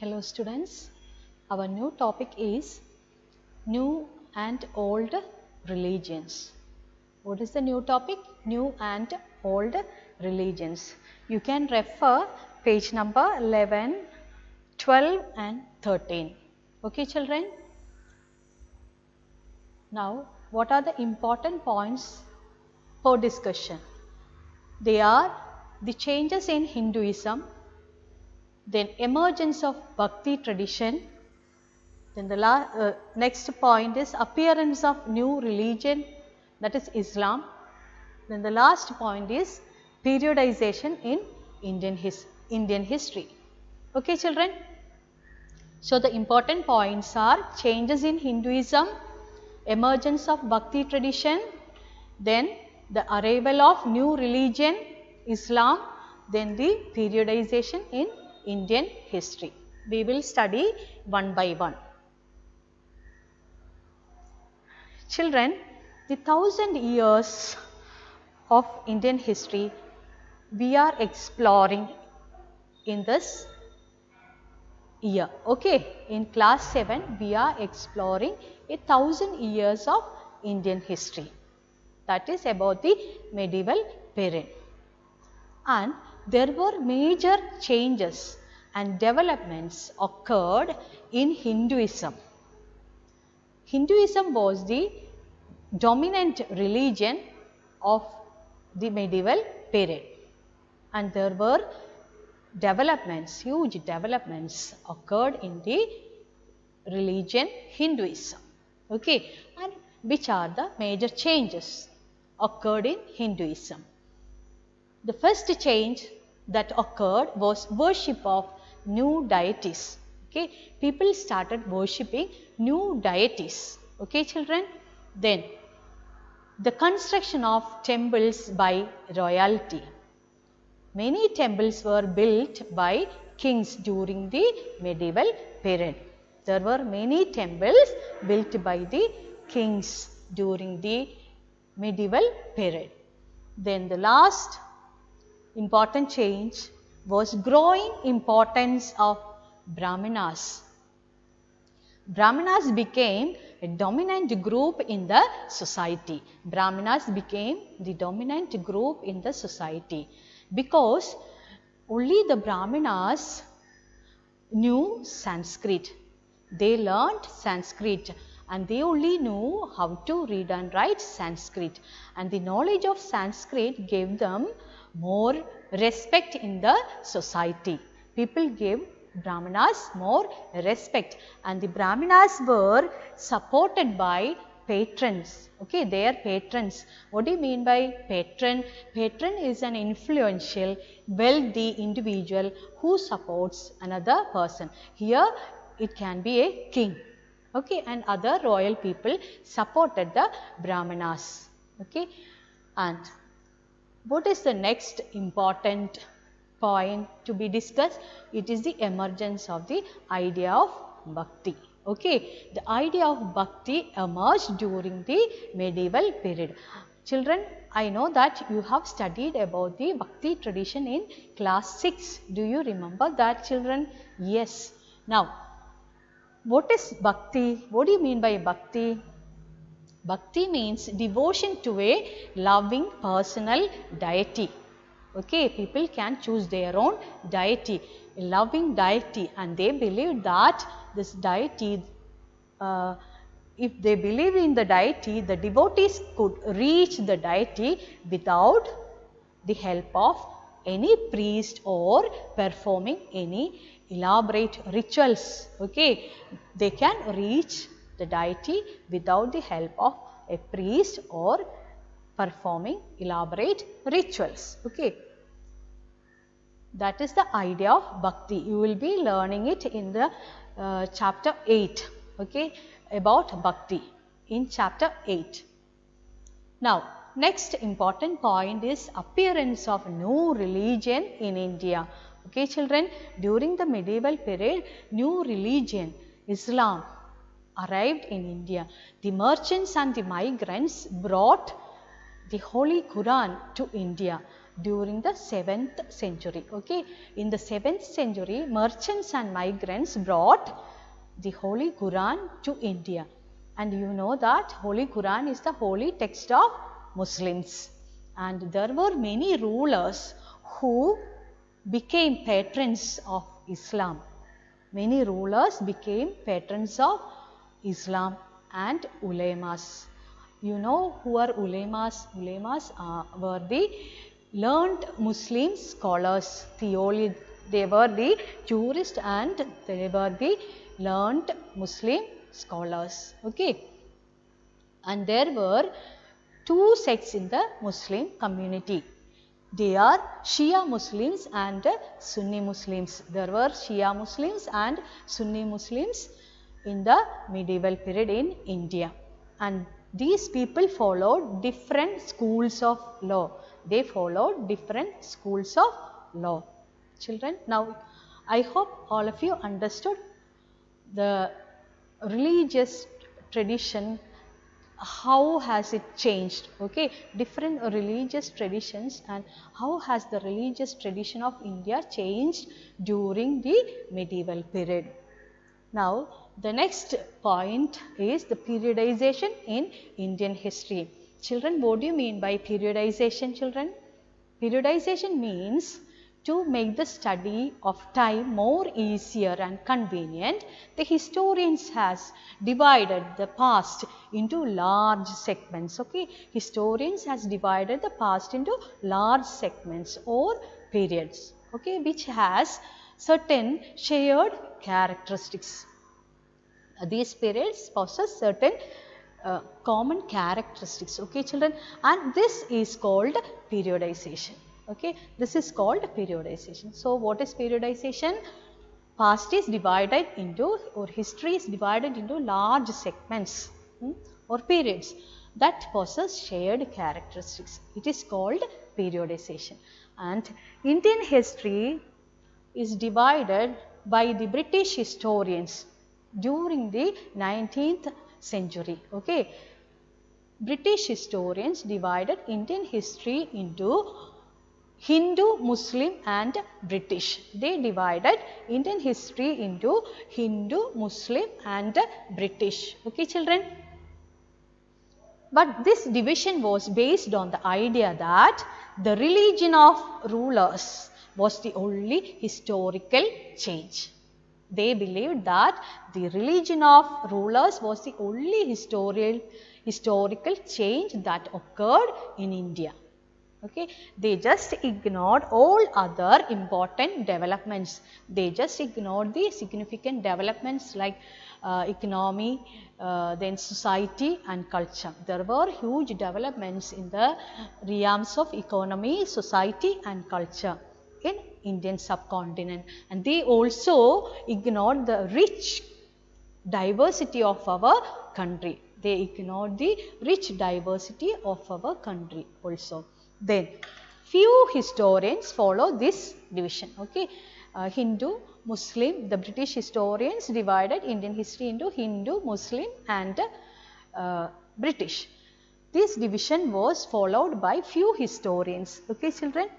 Hello students, our new topic is new and old religions. What is the new topic? New and old religions. You can refer page number 11, 12 and 13. Okay children? Now what are the important points for discussion? They are the changes in Hinduism, then emergence of Bhakti tradition, then the next point is appearance of new religion, that is Islam. Then the last point is periodization in Indian history. Okay children? So the important points are changes in Hinduism, emergence of Bhakti tradition, then the arrival of new religion Islam, then the periodization in Indian history. We will study one by one. Children, the 1000 years of Indian history we are exploring in this year. Okay, in class 7 we are exploring 1000 years of Indian history, that is about the medieval period. And there were major changes and developments occurred in Hinduism. Hinduism was the dominant religion of the medieval period, and there were developments, huge developments occurred in the religion Hinduism. Okay, and which are the major changes occurred in Hinduism? The first change that occurred was worship of new deities. Okay, people started worshipping new deities. Okay children? Then the construction of temples by royalty. Many temples were built by kings during the medieval period. There were many temples built by the kings during the medieval period. Then the last important change was growing importance of Brahmanas. Brahmanas became a dominant group in the society. Brahmanas became the dominant group in the society because only the Brahmanas knew Sanskrit. They learnt Sanskrit and they only knew how to read and write Sanskrit, and the knowledge of Sanskrit gave them more respect in the society. People gave Brahmanas more respect, and the Brahmanas were supported by patrons. Okay, their patrons. What do you mean by patron? Patron is an influential, wealthy individual who supports another person. Here it can be a king. Okay, and other royal people supported the Brahmanas. Okay, and what is the next important point to be discussed? It is the emergence of the idea of Bhakti. Okay, the idea of Bhakti emerged during the medieval period. Children, I know that you have studied about the Bhakti tradition in class 6. Do you remember that children? Yes. Now, what is Bhakti? What do you mean by Bhakti? Bhakti means devotion to a loving personal deity. Okay, people can choose their own deity, a loving deity, and they believe that this deity, if they believe in the deity, the devotees could reach the deity without the help of any priest or performing any elaborate rituals. Okay, they can reach the deity without the help of a priest or performing elaborate rituals. Okay, that is the idea of Bhakti. You will be learning it in the chapter 8. Okay, about Bhakti in chapter 8. Now, next important point is appearance of new religion in India. Okay children, during the medieval period, new religion, Islam, arrived in India. The merchants and the migrants brought the Holy Quran to India, during the 7th century. Okay, in the 7th century, merchants and migrants brought the Holy Quran to India, and you know that Holy Quran is the holy text of Muslims, and there were many rulers who became patrons of Islam. Many rulers became patrons of Islam and ulemas. You know who are ulemas? Ulemas were the learned Muslim scholars, they were the jurists and they were the learned Muslim scholars. Okay, and there were two sects in the Muslim community. They are Shia Muslims and Sunni Muslims. There were Shia Muslims and Sunni Muslims in the medieval period in India, and these people followed different schools of law. They followed different schools of law. Children, now I hope all of you understood the religious tradition, how has it changed, okay, different religious traditions, and how has the religious tradition of India changed during the medieval period. Now the next point is the periodization in Indian history. Children, what do you mean by periodization, children? Periodization means to make the study of time more easier and convenient, the historians has divided the past into large segments. Okay, historians has divided the past into large segments or periods, okay, which has certain shared characteristics. These periods possess certain common characteristics, okay, children, and this is called periodization. Okay, this is called periodization. So what is periodization? Past is divided into, or history is divided into large segments or periods that possess shared characteristics. It is called periodization. And Indian history is divided by the British historians during the 19th century. Okay, British historians divided Indian history into Hindu, Muslim and British. They divided Indian history into Hindu, Muslim and British. Okay, children. But this division was based on the idea that the religion of rulers was the only historical change. They believed that the religion of rulers was the only historical change that occurred in India. Okay, they just ignored all other important developments. They just ignored the significant developments like economy, then society and culture. There were huge developments in the realms of economy, society and culture in Indian subcontinent, and they also ignored the rich diversity of our country. They ignored the rich diversity of our country also. Then few historians follow this division. Okay, Hindu, Muslim, the British historians divided Indian history into Hindu, Muslim and British. This division was followed by few historians. Okay, children.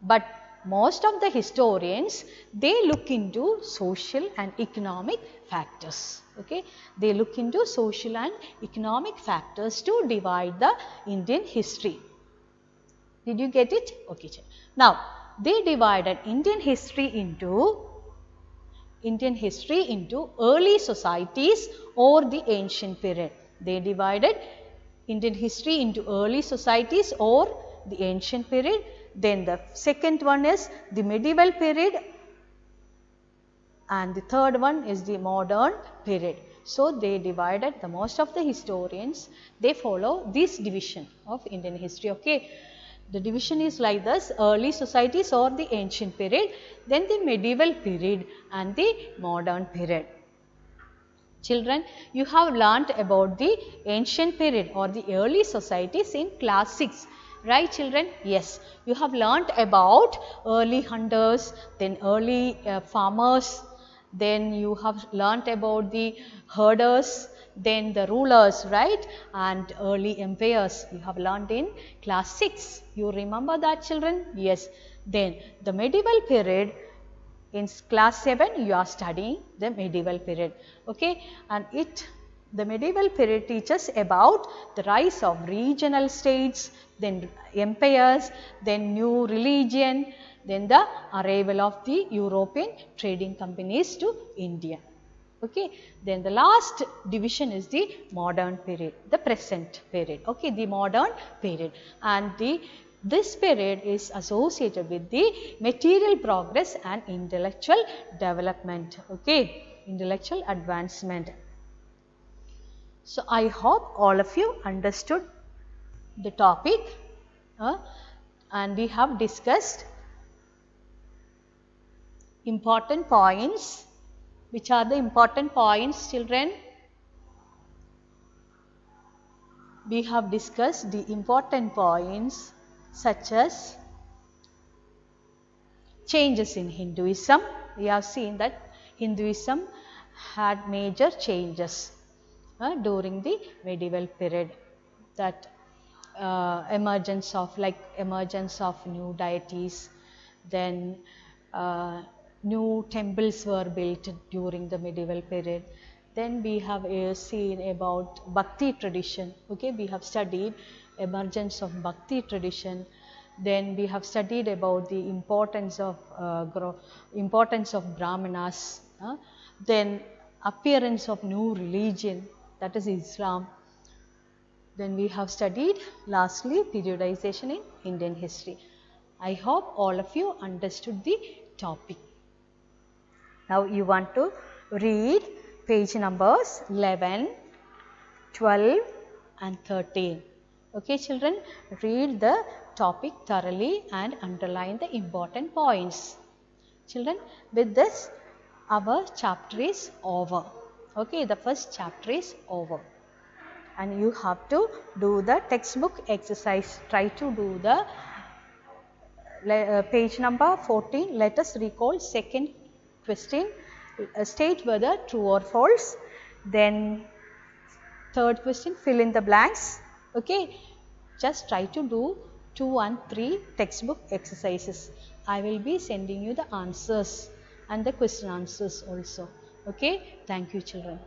But most of the historians, they look into social and economic factors. Okay, they look into social and economic factors to divide the Indian history. Did you get it? Okay. Now they divided Indian history into early societies or the ancient period. They divided Indian history into early societies or the ancient period. Then the second one is the medieval period, and the third one is the modern period. So they divided, the most of the historians, they follow this division of Indian history. Okay, the division is like this: early societies or the ancient period, then the medieval period and the modern period. Children, you have learnt about the ancient period or the early societies in class 6. Right, children? Yes, you have learnt about early hunters, then early farmers, then you have learnt about the herders, then the rulers, right, and early empires you have learnt in class 6. You remember that, children? Yes. Then the medieval period, in class 7 you are studying the medieval period, okay, and the medieval period teaches about the rise of regional states, then empires, then new religion, then the arrival of the European trading companies to India. Okay, then the last division is the modern period, the present period. Okay, the modern period, and this period is associated with the material progress and intellectual development. Okay, intellectual advancement. So I hope all of you understood the topic, and we have discussed important points. Which are the important points, children? We have discussed the important points such as changes in Hinduism. We have seen that Hinduism had major changes during the medieval period, that emergence of new deities, then new temples were built during the medieval period. Then we have seen about Bhakti tradition. Okay, we have studied emergence of Bhakti tradition. Then we have studied about the importance of Brahmanas. Then appearance of new religion, that is Islam. Then we have studied lastly periodization in Indian history. I hope all of you understood the topic. Now you want to read page numbers 11, 12 and 13. Okay, children, read the topic thoroughly and underline the important points. Children, with this our chapter is over. Okay, the first chapter is over, and you have to do the textbook exercise. Try to do the page number 14. Let us recall second question, state whether true or false. Then third question, fill in the blanks. Okay, just try to do 2 and 3 textbook exercises. I will be sending you the answers and the question answers also. Okay, thank you, children.